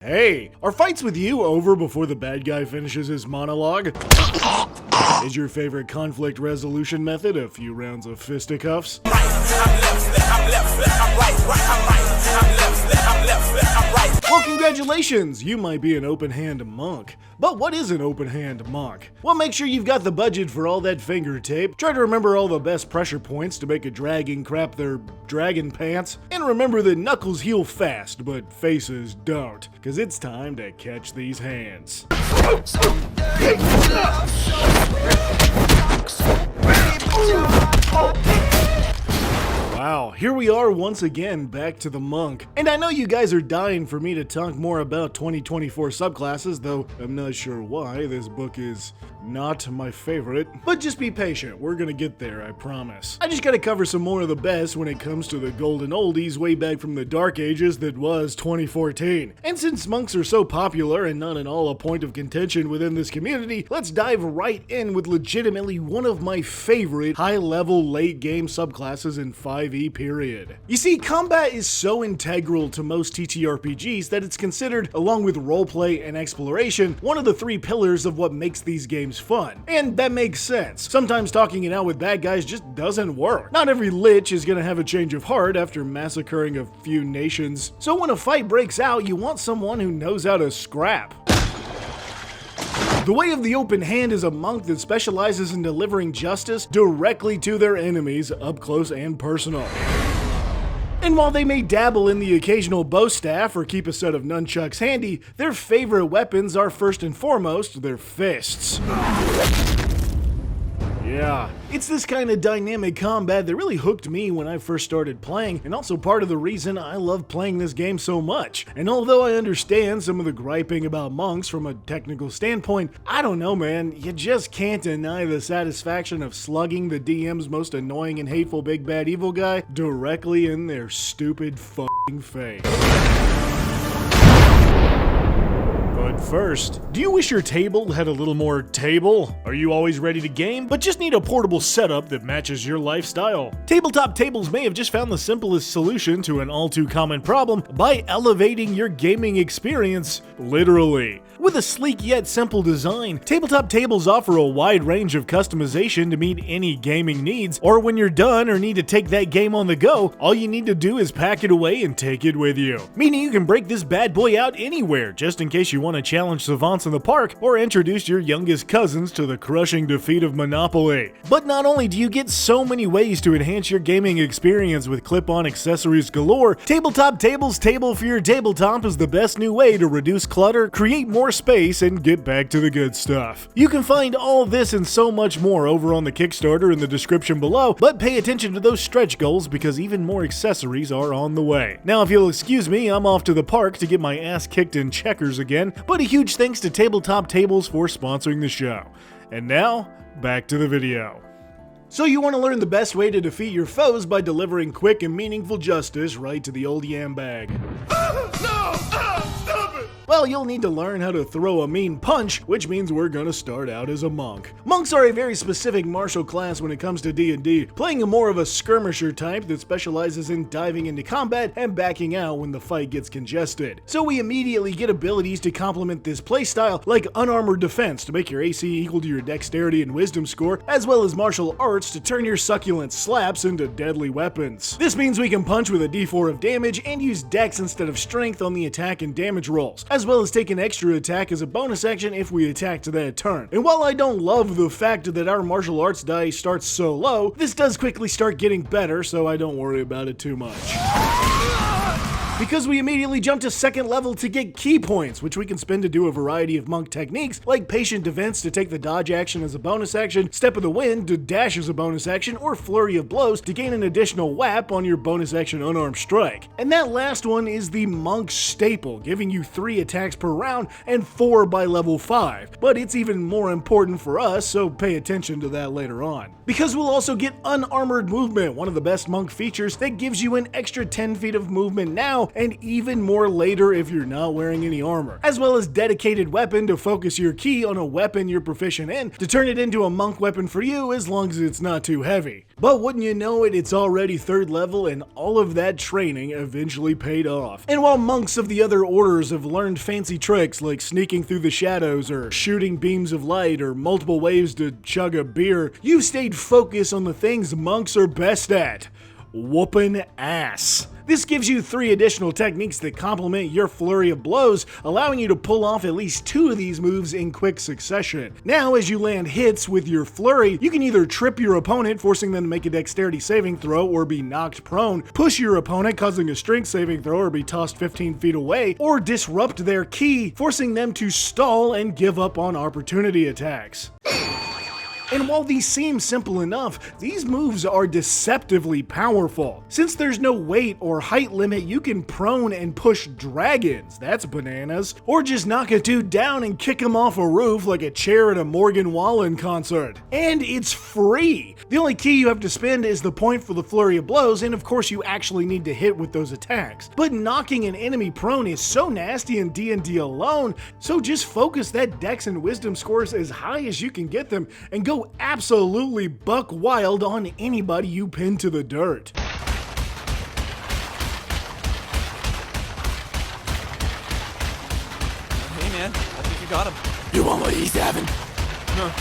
Hey, are fights with you over before the bad guy finishes his monologue? Is your favorite conflict resolution method a few rounds of fisticuffs? Well, congratulations! You might be an open-hand monk. But what is an open-hand monk? Well, make sure you've got the budget for all that finger tape. Try to remember all the best pressure points to make a dragon crap their dragon pants. And remember that knuckles heal fast, but faces don't. Cause it's time to catch these hands. Wow, here we are once again back to the monk. And I know you guys are dying for me to talk more about 2024 subclasses, though I'm not sure why. This book is not my favorite. But just be patient, we're gonna get there, I promise. I just gotta cover some more of the best when it comes to the golden oldies way back from the dark ages that was 2014. And since monks are so popular and not at all a point of contention within this community, let's dive right in with legitimately one of my favorite high-level late-game subclasses in 5e period. You see, combat is so integral to most TTRPGs that it's considered, along with roleplay and exploration, one of the three pillars of what makes these games fun. And that makes sense. Sometimes talking it out with bad guys just doesn't work. Not every lich is gonna have a change of heart after massacring a few nations. So when a fight breaks out, you want someone who knows how to scrap. The way of the open hand is a monk that specializes in delivering justice directly to their enemies, up close and personal. And while they may dabble in the occasional bow staff or keep a set of nunchucks handy, their favorite weapons are first and foremost their fists. Yeah, it's this kind of dynamic combat that really hooked me when I first started playing, and also part of the reason I love playing this game so much. And although I understand some of the griping about monks from a technical standpoint, I don't know, man, you just can't deny the satisfaction of slugging the DM's most annoying and hateful big bad evil guy directly in their stupid f***ing face. But first, do you wish your table had a little more table? Are you always ready to game, but just need a portable setup that matches your lifestyle? Tabletop Tables may have just found the simplest solution to an all too common problem by elevating your gaming experience, literally. With a sleek yet simple design, Tabletop Tables offer a wide range of customization to meet any gaming needs, or when you're done or need to take that game on the go, all you need to do is pack it away and take it with you. Meaning you can break this bad boy out anywhere, just in case you want to challenge savants in the park or introduce your youngest cousins to the crushing defeat of Monopoly. But not only do you get so many ways to enhance your gaming experience with clip-on accessories galore, Tabletop Tables Table for your tabletop is the best new way to reduce clutter, create more space, and get back to the good stuff. You can find all this and so much more over on the Kickstarter in the description below, but pay attention to those stretch goals because even more accessories are on the way. Now, if you'll excuse me, I'm off to the park to get my ass kicked in checkers again, but a huge thanks to Tabletop Tables for sponsoring the show. And now, back to the video. So you want to learn the best way to defeat your foes by delivering quick and meaningful justice right to the old yam bag. Well, you'll need to learn how to throw a mean punch, which means we're gonna start out as a monk. Monks are a very specific martial class when it comes to D&D, playing a more of a skirmisher type that specializes in diving into combat and backing out when the fight gets congested. So we immediately get abilities to complement this playstyle, like unarmored defense to make your AC equal to your dexterity and wisdom score, as well as martial arts to turn your succulent slaps into deadly weapons. This means we can punch with a d4 of damage and use dex instead of strength on the attack and damage rolls, as well as take an extra attack as a bonus action if we attack to that turn. And while I don't love the fact that our martial arts die starts so low, this does quickly start getting better, so I don't worry about it too much. Because we immediately jump to second level to get key points, which we can spend to do a variety of monk techniques, like patient defense to take the dodge action as a bonus action, step of the wind to dash as a bonus action, or flurry of blows to gain an additional whap on your bonus action unarmed strike. And that last one is the monk staple, giving you 3 attacks per round and 4 by level 5. But it's even more important for us, so pay attention to that later on. Because we'll also get unarmored movement, one of the best monk features that gives you an extra 10 feet of movement now now, and even more later if you're not wearing any armor, as well as dedicated weapon to focus your ki on a weapon you're proficient in to turn it into a monk weapon for you as long as it's not too heavy. But wouldn't you know it, it's already 3rd level, and all of that training eventually paid off. And while monks of the other orders have learned fancy tricks like sneaking through the shadows or shooting beams of light or multiple ways to chug a beer, you've stayed focused on the things monks are best at: whooping ass. This gives you 3 additional techniques that complement your flurry of blows, allowing you to pull off at least 2 of these moves in quick succession. Now, as you land hits with your flurry, you can either trip your opponent, forcing them to make a dexterity saving throw or be knocked prone, push your opponent, causing a strength saving throw or be tossed 15 feet away, or disrupt their ki, forcing them to stall and give up on opportunity attacks. And while these seem simple enough, these moves are deceptively powerful. Since there's no weight or height limit, you can prone and push dragons, that's bananas, or just knock a dude down and kick him off a roof like a chair at a Morgan Wallen concert. And it's free! The only key you have to spend is the point for the flurry of blows, and of course you actually need to hit with those attacks. But knocking an enemy prone is so nasty in D&D alone, so just focus that dex and wisdom scores as high as you can get them, and go absolutely buck wild on anybody you pin to the dirt. Hey man, I think you got him. You want what he's having? No.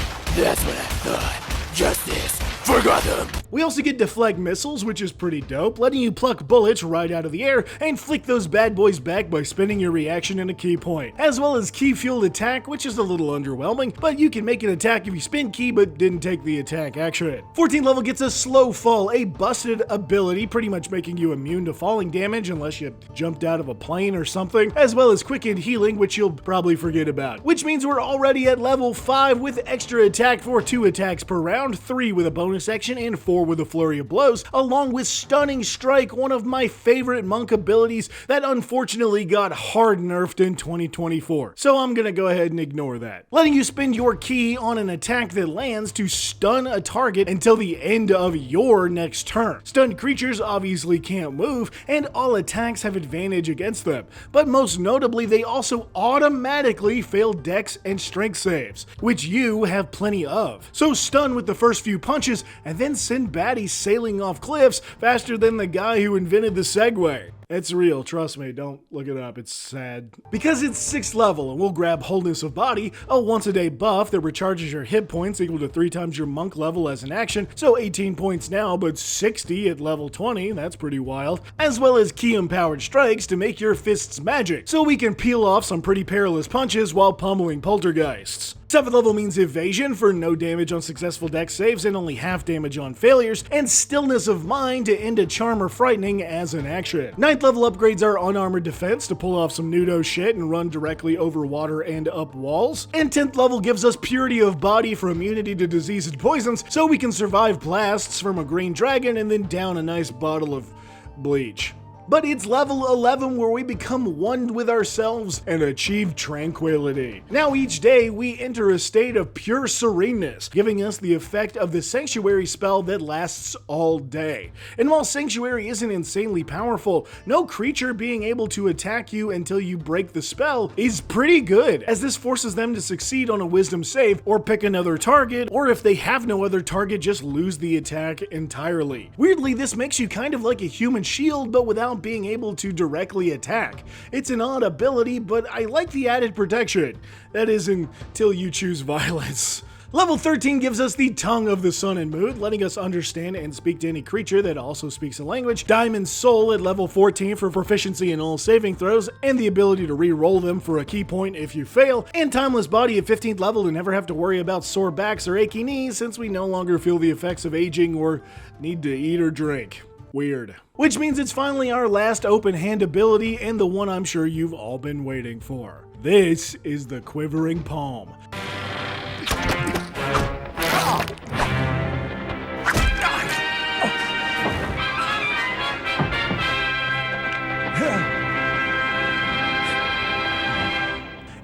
That's what I thought. Justice for Gotham. We also get deflect missiles, which is pretty dope, letting you pluck bullets right out of the air and flick those bad boys back by spending your reaction in a ki point, as well as ki fueled attack, which is a little underwhelming, but you can make an attack if you spin ki but didn't take the attack action. 14th level gets a slow fall, a busted ability, pretty much making you immune to falling damage unless you jumped out of a plane or something, as well as quickened healing, which you'll probably forget about. Which means we're already at level 5 with extra attack for 2 attacks per round, 3 with a bonus action, and 4 with a flurry of blows, along with Stunning Strike, one of my favorite monk abilities that unfortunately got hard nerfed in 2024. So I'm gonna go ahead and ignore that. Letting you spend your ki on an attack that lands to stun a target until the end of your next turn. Stunned creatures obviously can't move, and all attacks have advantage against them, but most notably they also automatically fail dex and strength saves, which you have plenty of. So stun with the first few punches and then send baddies sailing off cliffs faster than the guy who invented the Segway. It's real, trust me, don't look it up, it's sad. Because it's 6th level and we'll grab Wholeness of Body, a once a day buff that recharges your hit points equal to 3 times your monk level as an action, so 18 points now but 60 at level 20, that's pretty wild, as well as ki empowered strikes to make your fists magic, so we can peel off some pretty perilous punches while pummeling poltergeists. 7th level means evasion for no damage on successful dex saves and only half damage on failures, and stillness of mind to end a charm or frightening as an action. 9th level upgrades our unarmored defense to pull off some nudo shit and run directly over water and up walls. And 10th level gives us purity of body for immunity to disease and poisons, so we can survive blasts from a green dragon and then down a nice bottle of bleach. But it's level 11 where we become one with ourselves and achieve tranquility. Now each day we enter a state of pure sereneness, giving us the effect of the Sanctuary spell that lasts all day. And while Sanctuary isn't insanely powerful, no creature being able to attack you until you break the spell is pretty good, as this forces them to succeed on a wisdom save or pick another target, or if they have no other target, just lose the attack entirely. Weirdly, this makes you kind of like a human shield, but without being able to directly attack. It's an odd ability, but I like the added protection. That is, until you choose violence. Level 13 gives us the Tongue of the Sun and Moon, letting us understand and speak to any creature that also speaks a language. Diamond Soul at level 14 for proficiency in all saving throws, and the ability to re-roll them for a key point if you fail. And Timeless Body at 15th level to never have to worry about sore backs or achy knees, since we no longer feel the effects of aging or need to eat or drink. Weird. Which means it's finally our last open hand ability, and the one I'm sure you've all been waiting for. This is the Quivering Palm.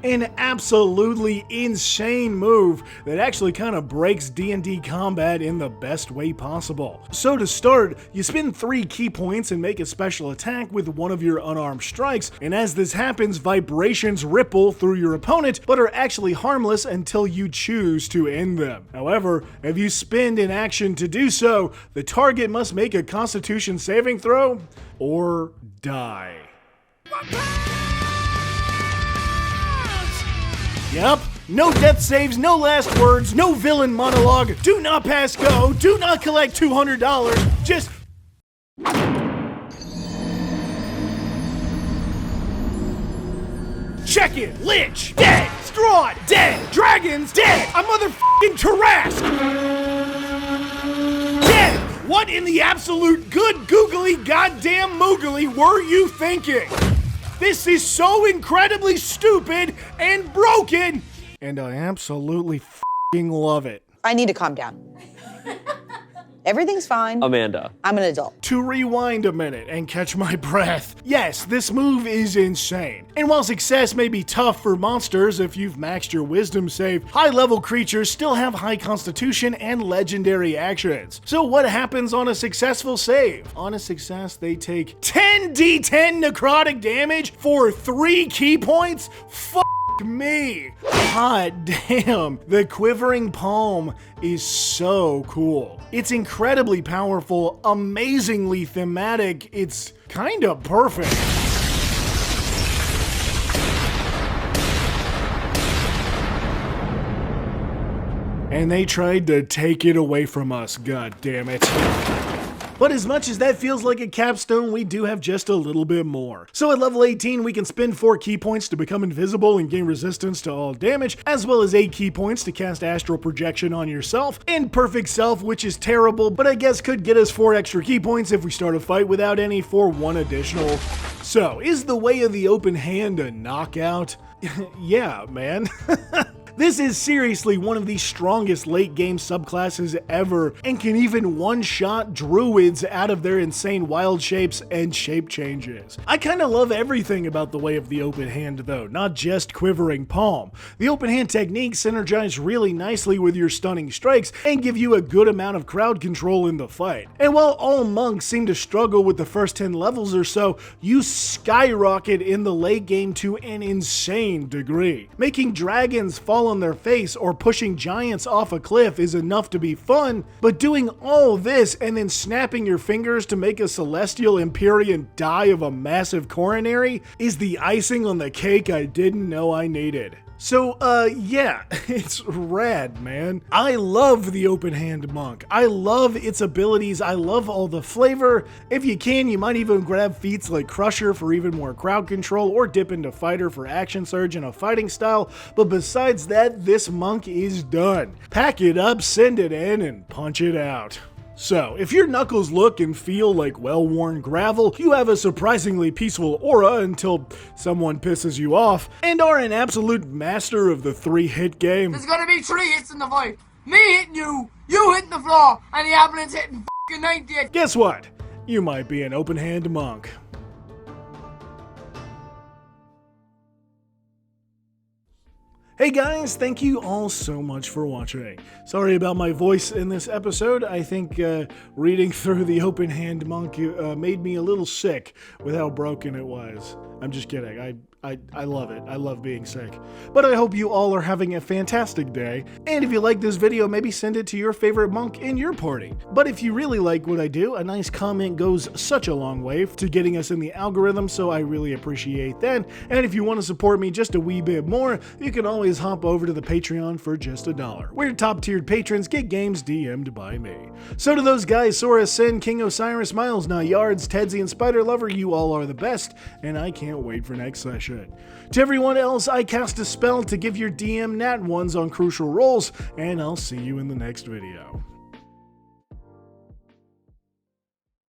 An absolutely insane move that actually kind of breaks D&D combat in the best way possible. So to start, you spend 3 key points and make a special attack with one of your unarmed strikes, and as this happens, vibrations ripple through your opponent, but are actually harmless until you choose to end them. However, if you spend an action to do so, the target must make a Constitution saving throw or die. Yep, no death saves, no last words, no villain monologue, do not pass go, do not collect $200, just... Check it! Lich! Dead! Strahd! Dead! Dragons! Dead! A motherfucking Tarrasque! Dead! What in the absolute good googly goddamn moogly were you thinking? This is so incredibly stupid and broken, and I absolutely f***ing love it. I need to calm down. Everything's fine. Amanda. I'm an adult. To rewind a minute and catch my breath. Yes, this move is insane. And while success may be tough for monsters if you've maxed your wisdom save, high-level creatures still have high constitution and legendary actions. So what happens on a successful save? On a success, they take 10d10 necrotic damage for 3 key points? Me. Hot damn. The Quivering Palm is so cool. It's incredibly powerful, amazingly thematic. It's kinda perfect. And they tried to take it away from us, god damn it. But as much as that feels like a capstone, we do have just a little bit more. So at level 18, we can spend 4 key points to become invisible and gain resistance to all damage, as well as 8 key points to cast astral projection on yourself, and perfect self, which is terrible, but I guess could get us 4 extra key points if we start a fight without any for 1 additional. So, is the way of the open hand a knockout? Yeah, man. This is seriously one of the strongest late game subclasses ever, and can even one-shot druids out of their insane wild shapes and shape changes. I kinda love everything about the way of the open hand though, not just Quivering Palm. The open hand techniques synergize really nicely with your stunning strikes and give you a good amount of crowd control in the fight. And while all monks seem to struggle with the first 10 levels or so, you skyrocket in the late game to an insane degree. Making dragons fall on their face or pushing giants off a cliff is enough to be fun, but doing all this and then snapping your fingers to make a celestial Empyrean die of a massive coronary is the icing on the cake I didn't know I needed. So, yeah, it's rad, man. I love the open hand monk. I love its abilities. I love all the flavor. If you can, you might even grab feats like Crusher for even more crowd control, or dip into Fighter for action surge in a fighting style. But besides that, this monk is done. Pack it up, send it in, and punch it out. So, if your knuckles look and feel like well-worn gravel, you have a surprisingly peaceful aura until someone pisses you off, and are an absolute master of the 3-hit game. There's gonna be 3 hits in the fight. Me hitting you, you hitting the floor, and the ambulance hitting f***ing 98. Guess what? You might be an open-hand monk. Hey guys, thank you all so much for watching. Sorry about my voice in this episode. I think reading through the Open Hand Monk made me a little sick with how broken it was. I'm just kidding. I love it. I love being sick. But I hope you all are having a fantastic day. And if you like this video, maybe send it to your favorite monk in your party. But if you really like what I do, a nice comment goes such a long way to getting us in the algorithm, so I really appreciate that. And if you want to support me just a wee bit more, you can always hop over to the Patreon for just $1, where top-tiered patrons get games DM'd by me. So to those guys, Sora, Sin, King Osiris, Miles, Yards, Tedsy, and Spider Lover, you all are the best, and I can't wait for next session. To everyone else, I cast a spell to give your DM nat 1s on crucial rolls, and I'll see you in the next video.